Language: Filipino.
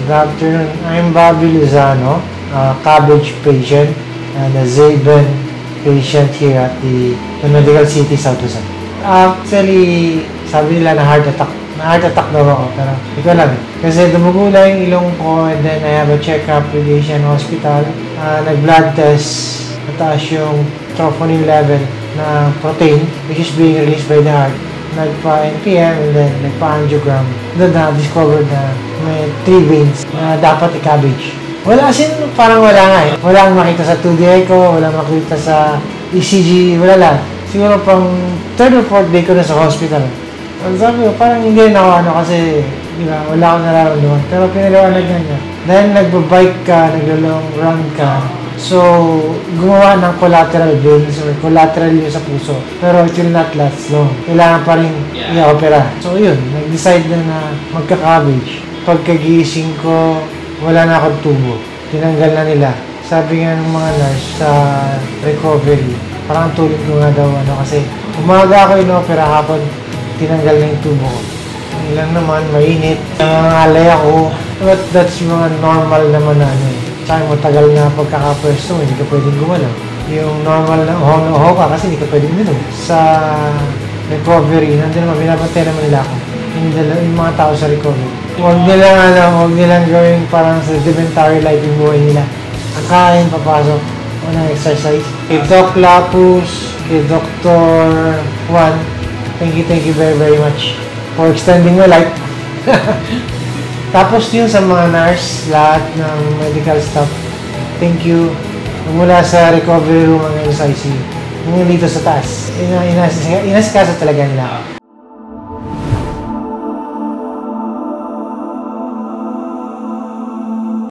Good afternoon. I'm Bobby Lozano, cabbage patient and a Zaben patient here at the Medical City, South Luzon. Actually, sabi nila na heart attack. Na-heart attack daw ako, pero hindi ko alam. Kasi dumugo lang yung ilong ko and then I have a check-up with the Asian Hospital. Nag-blood test, mataas yung troponin level na protein which is being released by the heart. Nagpa-NPM and then nagpa-angiogram. Doon na-discovered na may 3 veins na dapat i-cabbage. Wala, as in, parang wala nga eh. Wala makita sa 2D echo, wala makita sa ECG, wala lang. Siguro pang 3rd or 4th day ko na sa hospital. Sabi ko, parang hindi rin ako kasi di ba, wala akong nararamdaman. Pero pinaliwanag niya. Then nagbo-bike ka, naglo-long run ka. So, gumawa ng collateral veins or collateral yun sa puso. Pero it will not last long. Kailangan pa rin i-opera. So, yun. Nag-decide na magka-cabbage. Pagkagising ko, wala na akong tubo. Tinanggal na nila. Sabi nga ng mga nurse sa recovery, parang tulad ko nga daw kasi umaga ako in-opera, hapon tinanggal na yung tubo ko. Ilang naman, mainit. Nangangalay ako. But that's mga normal naman na Tsaka matagal na pagkakapwesto, hindi ka pwedeng gumalaw. Yung normal na uho ka kasi hindi ka pwedeng minom. Sa recovery, nandun naman, binabantay naman nila ako. Yung mga tao sa recovery. Huwag nilang gawin parang sedimentary life yung buhay nila. Ang kain, papasok, unang exercise. Kay Doc Lapus, kay Dr. Juan, thank you very much for extending my life. Tapos yun sa mga nurse, lahat ng medical staff, thank you. Mula sa recovery room hanggang sa ICU. Hanggang dito sa taas. Inasikasa talaga nila.